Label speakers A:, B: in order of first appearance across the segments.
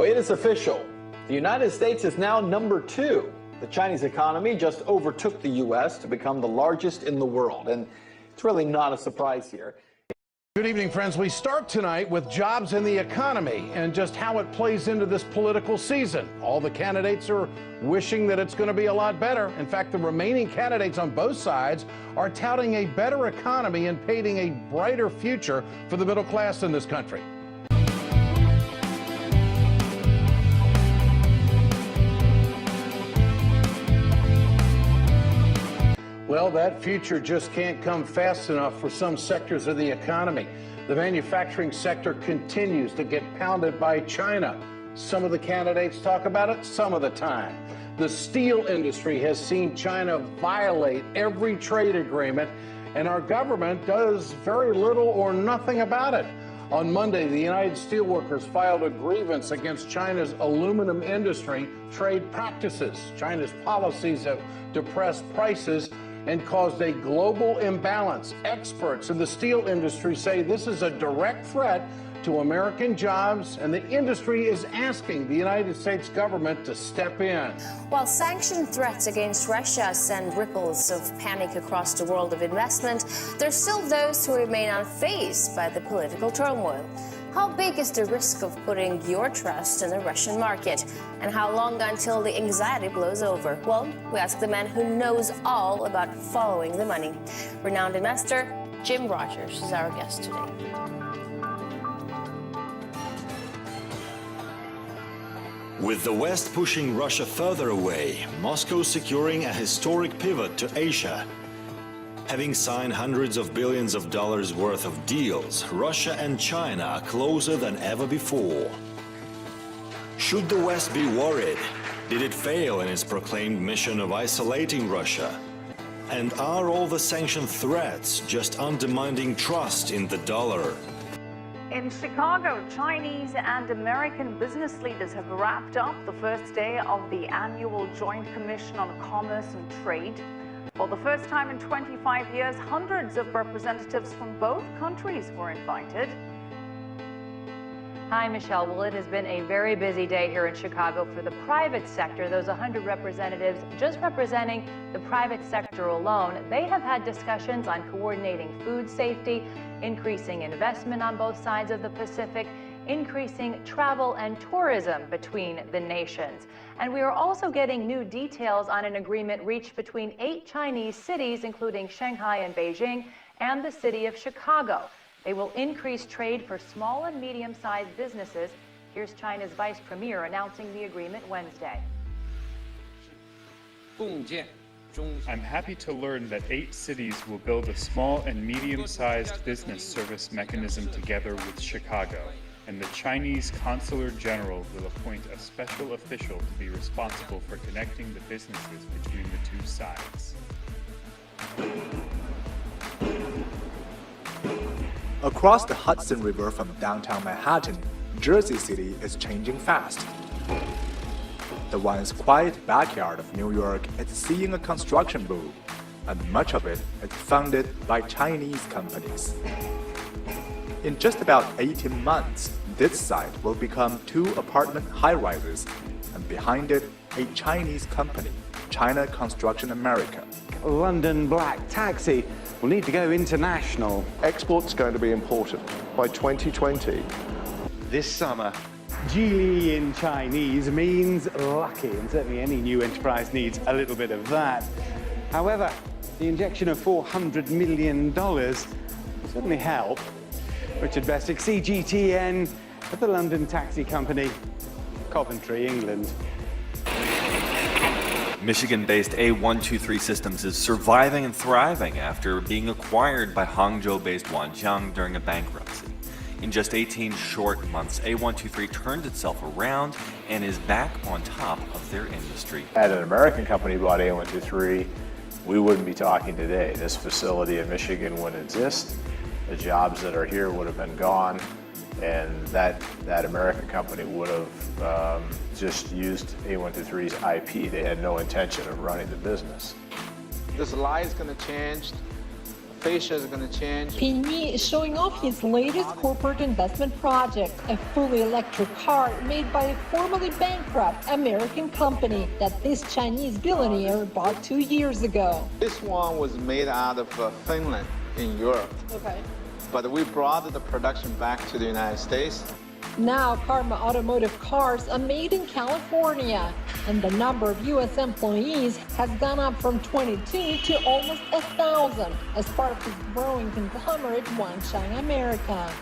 A: Well, it is official. The United States is now number 2. The Chinese economy just overtook the U.S. to become the largest in the world. And it's really not a surprise here.
B: Good evening, friends. We start tonight with jobs and the economy and just how it plays into this political season. All the candidates are wishing that it's going to be a lot better. In fact, the remaining candidates on both sides are touting a better economy and painting a brighter future for the middle class in this country. Well, that future just can't come fast enough for some sectors of the economy. The manufacturing sector continues to get pounded by China. Some of the candidates talk about it some of the time. The steel industry has seen China violate every trade agreement, and our government does very little or nothing about it. On Monday, the United Steelworkers filed a grievance against China's aluminum industry trade practices. China's policies have depressed prices and caused a global imbalance. Experts in the steel industry say this is a direct threat to American jobs, and the industry is asking the United States government to step in.
C: While sanction threats against Russia send ripples of panic across the world of investment, there's still those who remain unfazed by the political turmoil. How big is the risk of putting your trust in the Russian market? And how long until the anxiety blows over? Well, we ask the man who knows all about following the money. Renowned investor Jim Rogers is our guest today.
D: With the West pushing Russia further away, Moscow securing a historic pivot to Asia. Having signed hundreds of billions of dollars worth of deals, Russia and China are closer than ever before. Should the West be worried? Did it fail in its proclaimed mission of isolating Russia? And are all the sanction threats just undermining trust in the dollar?
E: In Chicago, Chinese and American business leaders have wrapped up the first day of the annual Joint Commission on Commerce and Trade. For the first time in 25 years, hundreds of representatives from both countries were invited.
F: Hi, Michelle. Well, it has been a very busy day here in Chicago for the private sector. Those 100 representatives just representing the private sector alone, they have had discussions on coordinating food safety, increasing investment on both sides of the Pacific, increasing travel and tourism between the nations. And we are also getting new details on an agreement reached between 8 Chinese cities, including Shanghai and Beijing, and the city of Chicago. They will increase trade for small and medium-sized businesses. Here's China's vice premier announcing the agreement Wednesday.
G: I'm happy to learn that 8 cities will build a small and medium-sized business service mechanism together with Chicago, and the Chinese Consular General will appoint a special official to be responsible for connecting the businesses between the two sides.
H: Across the Hudson River from downtown Manhattan, Jersey City is changing fast. The once quiet backyard of New York is seeing a construction boom, and much of it is funded by Chinese companies. In just about 18 months, this site will become 2 apartment high-rises, and behind it, a Chinese company, China Construction America.
I: London black taxi will need to go international.
J: Export's going to be important by 2020.
I: This summer, Geely in Chinese means lucky, and certainly any new enterprise needs a little bit of that. However, the injection of $400 million will certainly help. Richard Bessick, CGTN, at the London taxi company, Coventry, England.
K: Michigan-based A123 Systems is surviving and thriving after being acquired by Hangzhou-based Wanjiang during a bankruptcy. In just 18 short months, A123 turned itself around and is back on top of their industry.
L: Had an American company bought A123, we wouldn't be talking today. This facility in Michigan wouldn't exist. The jobs that are here would have been gone, and that American company would have just used A123's IP. They had no intention of running the business.
M: This lie is going to change face is going to change.
N: Ping is showing off his latest corporate investment project, a fully electric car made by a formerly bankrupt American company that this Chinese billionaire bought 2 years ago.
M: This one was made out of Finland in Europe.
N: Okay.
M: But we brought the production back to the United States.
N: Now, Karma Automotive cars are made in California, and the number of U.S. employees has gone up from 22 to almost 1,000 as part of this growing conglomerate Wanchang America.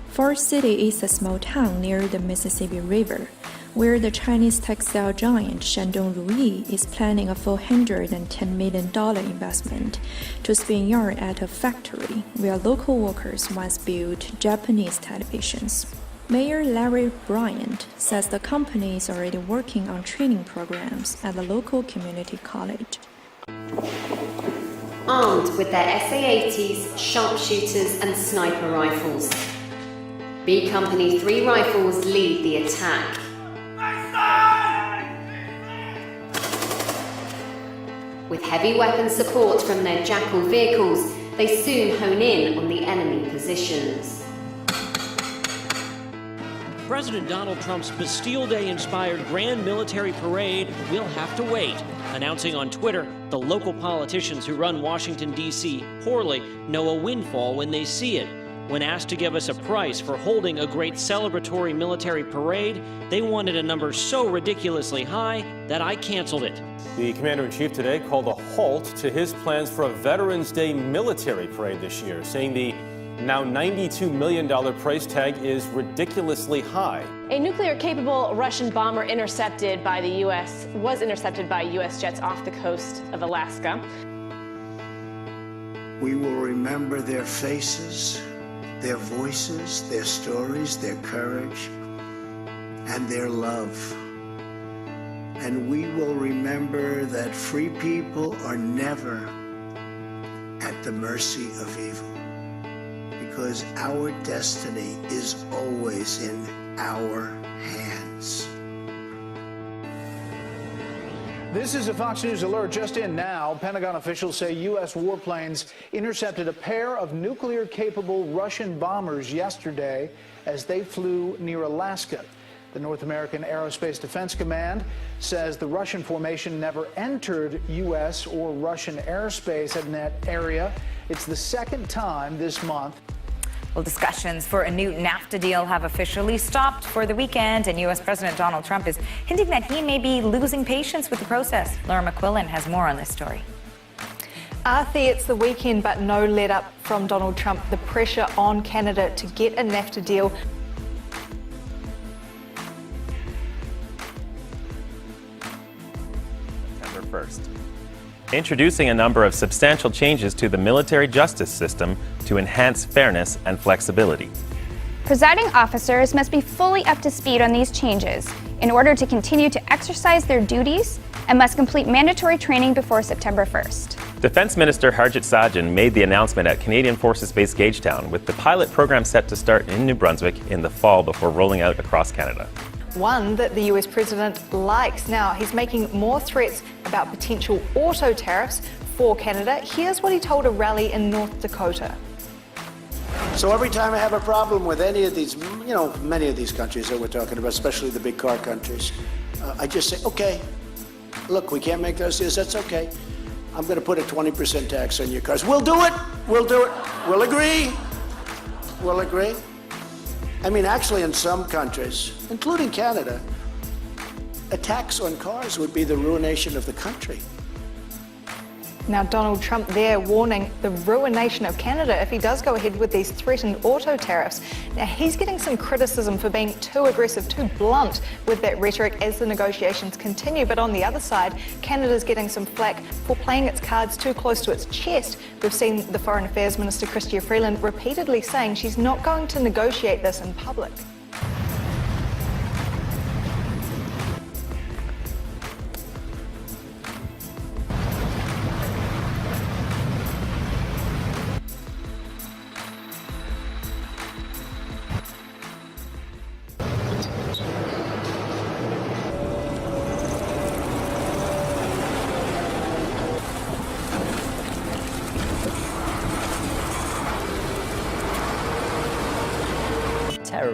O: Forest City is a small town near the Mississippi River, where the Chinese textile giant Shandong Ruyi is planning a $410 million investment to spin yarn at a factory where local workers once built Japanese televisions. Mayor Larry Bryant says the company is already working on training programs at the local community college.
P: Armed with their SA-80s, sharpshooters and sniper rifles, B Company 3 rifles lead the attack. With heavy weapon support from their Jackal vehicles, they soon hone in on the enemy positions.
Q: President Donald Trump's Bastille Day-inspired grand military parade will have to wait, announcing on Twitter the local politicians who run Washington, D.C. poorly know a windfall when they see it. When asked to give us a price for holding a great celebratory military parade, they wanted a number so ridiculously high that I canceled it.
R: The commander-in-chief today called a halt to his plans for a Veterans Day military parade this year, saying the now $92 million price tag is ridiculously high.
S: A nuclear-capable Russian bomber was intercepted by U.S. jets off the coast of Alaska.
T: We will remember their faces, their voices, their stories, their courage, and their love. And we will remember that free people are never at the mercy of evil, because our destiny is always in our hands.
U: This is a Fox News alert just in now. Pentagon officials say U.S. warplanes intercepted a pair of nuclear-capable Russian bombers yesterday as they flew near Alaska. The North American Aerospace Defense Command says the Russian formation never entered U.S. or Russian airspace in that area. It's the second time this month.
V: Well, discussions for a new NAFTA deal have officially stopped for the weekend, and U.S. President Donald Trump is hinting that he may be losing patience with the process. Laura McQuillan has more on this story.
W: Arthi, it's the weekend, but no let up from Donald Trump. The pressure on Canada to get a NAFTA deal.
X: September 1st. Introducing a number of substantial changes to the military justice system to enhance fairness and flexibility.
Y: Presiding officers must be fully up to speed on these changes in order to continue to exercise their duties and must complete mandatory training before September 1st.
X: Defense Minister Harjit Sajjan made the announcement at Canadian Forces Base Gagetown, with the pilot program set to start in New Brunswick in the fall before rolling out across Canada.
W: One that the US president likes. Now, he's making more threats about potential auto tariffs for Canada. Here's what he told a rally in North Dakota.
Z: So every time I have a problem with any of these, many of these countries that we're talking about, especially the big car countries, I just say, okay, look, we can't make those deals, that's okay. I'm going to put a 20% tax on your cars. We'll do it. We'll do it. We'll agree. We'll agree. I mean, actually, in some countries, including Canada, a tax on cars would be the ruination of the country.
W: Now, Donald Trump there warning the ruination of Canada if he does go ahead with these threatened auto tariffs. Now, he's getting some criticism for being too aggressive, too blunt with that rhetoric as the negotiations continue. But on the other side, Canada's getting some flack for playing its cards too close to its chest. We've seen the Foreign Affairs Minister, Chrystia Freeland, repeatedly saying she's not going to negotiate this in public.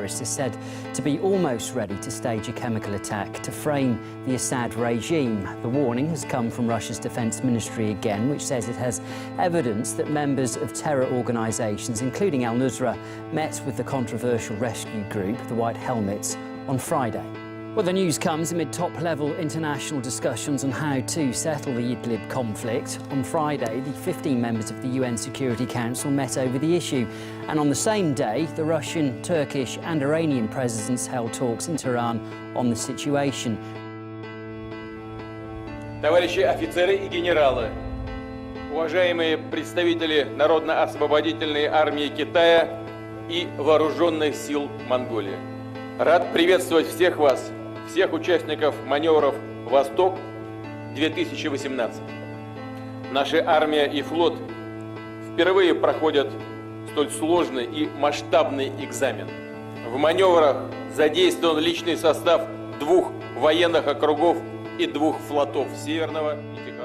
A: terrorists are said to be almost ready to stage a chemical attack to frame the Assad regime. The warning has come from Russia's defense ministry again, which says it has evidence that members of terror organizations, including al-Nusra, met with the controversial rescue group, the White Helmets, on Friday. Well, the news comes amid top-level international discussions on how to settle the Idlib conflict. On Friday, the 15 members of the UN Security Council met over the issue. And on the same day, the Russian, Turkish and Iranian presidents held talks in Tehran on the situation.
B: Товарищи офицеры и генералы, уважаемые представители Народно-освободительной армии Китая и Вооруженных сил Монголии. Рад приветствовать всех вас, всех участников маневров «Восток-2018». Наша армия и флот впервые проходят столь сложный и масштабный экзамен. В маневрах задействован личный состав 2 военных округов и 2 флотов Северного и Тихоокеанского.